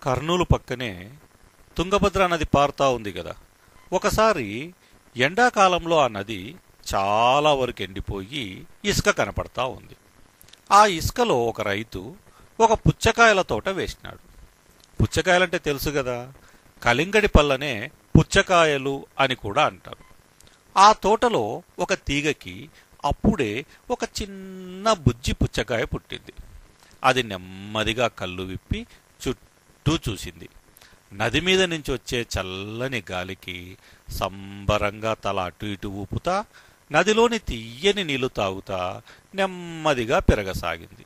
కర్నూలు పక్కనే తుంగభద్ర నది పారుతా ఉంది కదా. ఒకసారి ఎండాకాలంలో ఆ నది చాలా వరకు ఎండిపోయి ఇసుక కనపడతా ఉంది. ఆ ఇసుకలో ఒక రైతు ఒక పుచ్చకాయల తోట వేసినాడు. పుచ్చకాయలంటే తెలుసు కదా, కలింగడి పళ్ళనే పుచ్చకాయలు అని కూడా అంటారు. ఆ తోటలో ఒక తీగకి అప్పుడే ఒక చిన్న బుజ్జి పుచ్చకాయ పుట్టింది. అది నెమ్మదిగా కళ్ళు విప్పి చుట్టూ చూసింది. నది మీద నుంచి వచ్చే చల్లని గాలికి సంబరంగా తల అటు ఇటు ఊపుతా నదిలోని తీయని నీళ్లు తాగుతా నెమ్మదిగా పెరగసాగింది.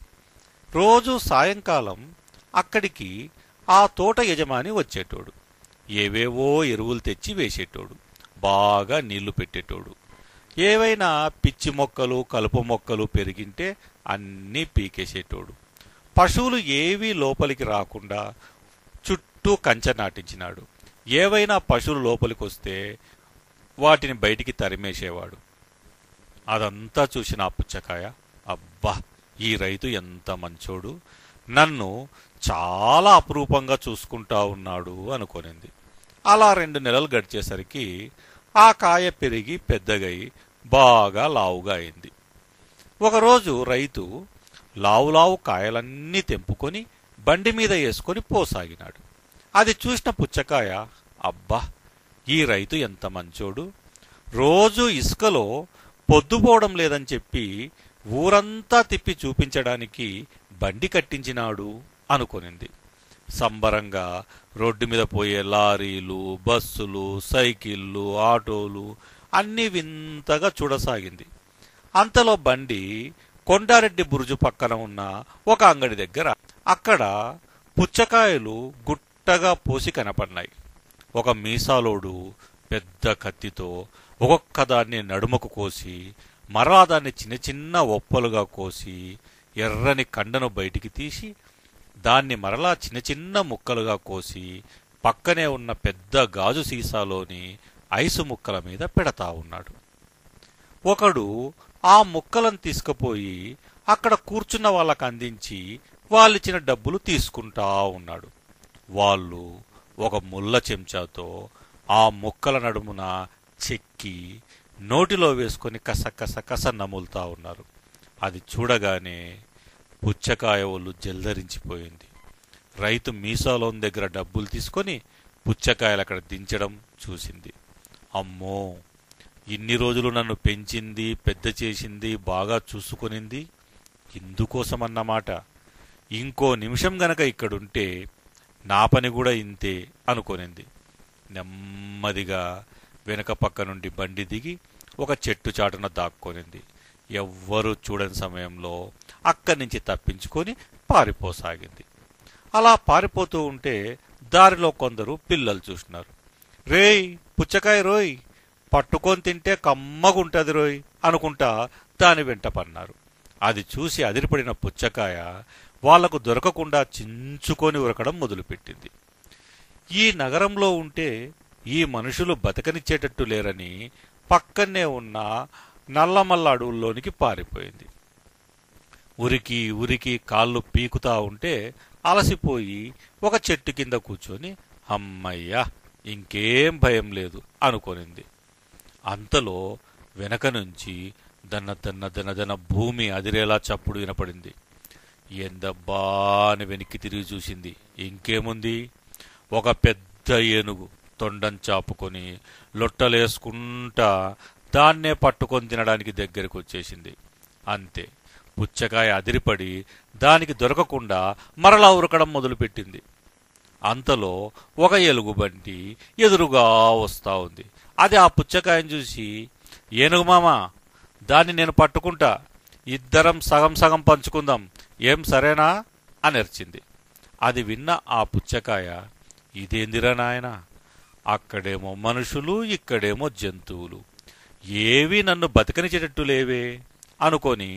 రోజు సాయంకాలం అక్కడికి ఆ తోట యజమాని వచ్చేటోడు. ఏవేవో ఎరువులు తెచ్చి వేసేటోడు, బాగా నీళ్లు పెట్టేటోడు. ఏవైనా పిచ్చి మొక్కలు కలుపు మొక్కలు పెరిగింటే అన్నీ పీకేసేటోడు. పశువులు ఏవీ లోపలికి రాకుండా చుట్టూ కంచె నాటించినాడు. ఏవైనా పశువులు లోపలికి వస్తే వాటిని బయటికి తరిమేసేవాడు. అదంతా చూసిన ఆ పుచ్చకాయ, అబ్బా ఈ రైతు ఎంత మంచోడు, నన్ను చాలా అపురూపంగా చూసుకుంటా ఉన్నాడు అనుకొనింది. అలా 2 నెలలు గడిచేసరికి ఆ కాయ పెరిగి పెద్దగై బాగా లావుగా అయింది. ఒకరోజు రైతు లావులావు కాయలన్నీ తెంపుకొని బండి మీద వేసుకొని పోసాగినాడు. అది చూసిన పుచ్చకాయ, అబ్బా ఈ రైతు ఎంత మంచోడు, రోజు ఇసుకలో పొద్దుపోవడం లేదని చెప్పి ఊరంతా తిప్పి చూపించడానికి బండి కట్టించినాడు అనుకొనింది. సంబరంగా రోడ్డు మీద పోయే లారీలు, బస్సులు, సైకిళ్ళు, ఆటోలు అన్నీ వింతగా చూడసాగింది. అంతలో బండి కొండారెడ్డి బురుజు పక్కన ఉన్న ఒక అంగడి దగ్గర, అక్కడ పుచ్చకాయలు గుట్టగా పోసి కనపడినాయి. ఒక మీసాలోడు పెద్ద కత్తితో ఒక్కొక్క దాన్ని నడుమకు కోసి మరలా దాన్ని చిన్న చిన్న ఒప్పలుగా కోసి ఎర్రని కండను బయటికి తీసి దాన్ని మరలా చిన్న చిన్న ముక్కలుగా కోసి పక్కనే ఉన్న పెద్ద గాజు సీసాలోని ఐసు ముక్కల మీద పెడతా ఉన్నాడు. ఒకడు ఆ ముక్కలను తీసుకుపోయి అక్కడ కూర్చున్న వాళ్ళకు అందించి వాళ్ళిచ్చిన డబ్బులు తీసుకుంటా ఉన్నాడు. వాళ్ళు ఒక ముళ్ళ చెంచాతో ఆ ముక్కల నడుమున చెక్కి నోటిలో వేసుకొని కస నములుతా ఉన్నారు. అది చూడగానే పుచ్చకాయ ఒళ్ళు జల్దరించిపోయింది. రైతు మీసాలోని దగ్గర డబ్బులు తీసుకొని పుచ్చకాయలు అక్కడ దించడం చూసింది. అమ్మో, ఇన్ని రోజులు నన్ను పెంచింది, పెద్ద చేసింది, బాగా చూసుకొనింది ఇందుకోసమన్నమాట. ఇంకో నిమిషం గనక ఇక్కడుంటే నా పని కూడా ఇంతే అనుకొనింది. నెమ్మదిగా వెనక పక్క నుండి బండి దిగి ఒక చెట్టు చాటున దాక్కొనింది. ఎవ్వరూ చూడని సమయంలో అక్కడి నుంచి తప్పించుకొని పారిపోసాగింది. అలా పారిపోతూ ఉంటే దారిలో కొందరు పిల్లలు చూసినారు. రేయ్ పుచ్చకాయ రోయ్, పట్టుకొని తింటే కమ్మగుంటది రోయ్ అనుకుంటా దాని వెంట పన్నారు. అది చూసి అదిరిపడిన పుచ్చకాయ వాళ్లకు దొరకకుండా చించుకొని ఉరకడం మొదలుపెట్టింది. ఈ నగరంలో ఉంటే ఈ మనుషులు బతకనిచ్చేటట్టు లేరని పక్కనే ఉన్న నల్లమల్ల అడవుల్లోనికి పారిపోయింది. ఉరికి ఉరికి కాళ్ళు పీకుతా ఉంటే అలసిపోయి ఒక చెట్టు కింద కూర్చొని అమ్మయ్యా ఇంకేం భయం లేదు అనుకొనింది. అంతలో వెనక నుంచి దన్న భూమి అదిరేలా చప్పుడు వినపడింది. ఎందబ్బా అని వెనక్కి తిరిగి చూసింది. ఇంకేముంది, ఒక పెద్ద ఏనుగు తొండం చాపుకొని లొట్టలేసుకుంటా దాన్నే పట్టుకొని తినడానికి దగ్గరికి వచ్చేసింది. అంతే, పుచ్చకాయ అదిరిపడి దానికి దొరకకుండా మరలా ఉరకడం మొదలుపెట్టింది. అంతలో ఒక ఎలుగుబంటి ఎదురుగా వస్తా ఉంది. అది ఆ పుచ్చకాయను చూసి, ఏనుగు మామ, దాన్ని నేను పట్టుకుంటా, ఇద్దరం సగం సగం పంచుకుందాం, ఏం సరేనా అని అరిచింది. అది విన్న ఆ పుచ్చకాయ, ఇదేందిరా నాయనా, అక్కడేమో మనుషులు ఇక్కడేమో జంతువులు, ఏవీ నన్ను బతకనిచేటట్టు లేవే అనుకొని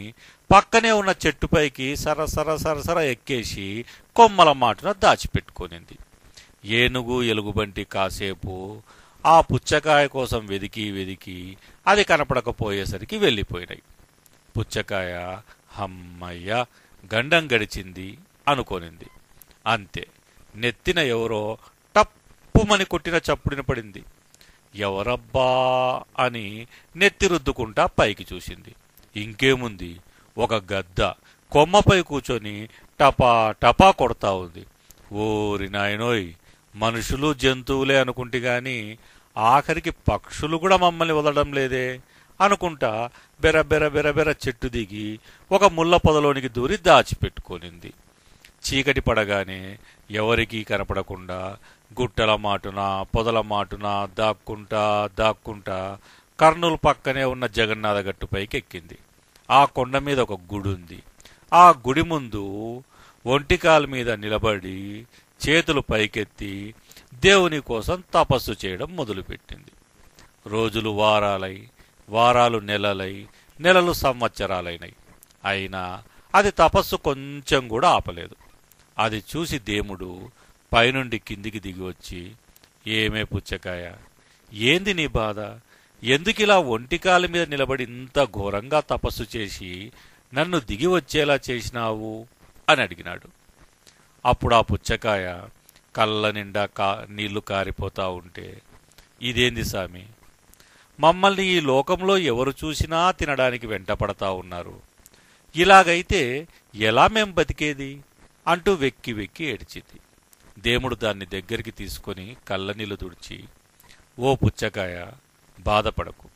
పక్కనే ఉన్న చెట్టుపైకి సరసర ఎక్కేసి కొమ్మల మాటున దాచిపెట్టుకొనింది. ఏనుగు ఎలుగుబంటి కాసేపు ఆ పుచ్చకాయ కోసం వెదికి అది కనపడకపోయేసరికి వెళ్ళిపోయినాయి. పుచ్చకాయ హమ్మయ్య గండం గడిచింది అనుకొనింది. అంతే, నెత్తిన ఎవరో టప్పుమని కొట్టిన చప్పుడు పడింది. ఎవరబ్బా అని నెత్తి రుద్దుకుంటా పైకి చూసింది. ఇంకేముంది, ఒక గద్ద కొమ్మపై కూర్చొని టపా టపా కొడతా ఉంది. ఓరి నాయనోయ్, మనుషులు జంతువులే అనుకుంటే గాని ఆఖరికి పక్షులు కూడా మమ్మల్ని వదలడం లేదే అనుకుంటా బెర బెర బెర బెర చెట్టు దిగి ఒక ముళ్ళ పొదలోనికి దూరి దాచిపెట్టుకొనింది. చీకటి పడగానే ఎవరికీ కనపడకుండా గుట్టల మాటున పొదల మాటున దాక్కుంటా దాక్కుంటా కర్నూలు పక్కనే ఉన్న జగన్నాథ గట్టుపైకి ఎక్కింది. ఆ కొండ మీద ఒక గుడి ఉంది. ఆ గుడి ముందు ఒంటికాల మీద నిలబడి చేతులు పైకెత్తి దేవుని కోసం తపస్సు చేయడం మొదలుపెట్టింది. రోజులు వారాలై, వారాలు నెలలై, నెలలు సంవత్సరాలైనాయి. అయినా అది తపస్సు కొంచెం కూడా ఆపలేదు. అది చూసి దేవుడు పైనుండి కిందికి దిగి వచ్చి, ఏమే పుచ్చకాయ, ఏంది నీ బాధ? ఎందుకిలా ఒంటికాల మీద నిలబడి ఇంత ఘోరంగా తపస్సు చేసి నన్ను దిగి వచ్చేలా చేసినావు అని అడిగినాడు. అప్పుడు ఆ పుచ్చకాయ కళ్ళ నిండా నీళ్లు కారిపోతా ఉంటే, ఇదేంది సామి, మమ్మల్ని ఈ లోకంలో ఎవరు చూసినా తినడానికి వెంటపడతా ఉన్నారు. ఇలాగైతే ఎలా మేం బతికేది అంటూ వెక్కి వెక్కి ఏడ్చింది. దేవుడు దాన్ని దగ్గరికి తీసుకొని కళ్ళనీళ్లు తుడిచి, ఓ పుచ్చకాయ, బాధపడకు.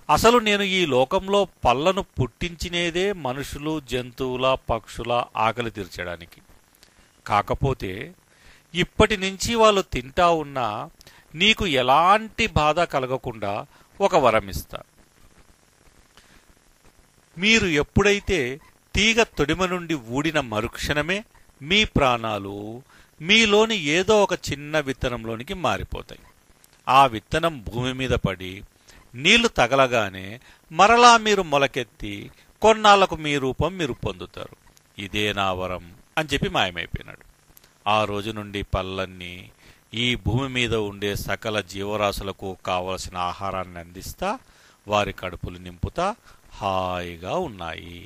అసలు నేను ఈ లోకంలో పళ్ళను పుట్టించినేదే మనుషులు జంతువుల పక్షుల ఆకలి తీర్చడానికి. కాకపోతే ఇప్పటి నుంచి వాళ్ళు తింటా ఉన్నా నీకు ఎలాంటి బాధ కలగకుండా ఒక వరమిస్తా. మీరు ఎప్పుడైతే తీగ తొడిమ నుండి ఊడిన మరుక్షణమే మీ ప్రాణాలు మీలోని ఏదో ఒక చిన్న విత్తనంలోనికి మారిపోతాయి. ఆ విత్తనం భూమి మీద పడి నీళ్లు తగలగానే మరలా మీరు మొలకెత్తి కొన్నాళ్లకు మీ రూపం మీరు పొందుతారు. ఇదే నా వరం అని చెప్పి మాయమైపోయినాడు. ఆ రోజు నుండి పళ్ళన్నీ ఈ భూమి మీద ఉండే సకల జీవరాశులకు కావలసిన ఆహారాన్ని అందిస్తా వారి కడుపులు నింపుతా హాయిగా ఉన్నాయి.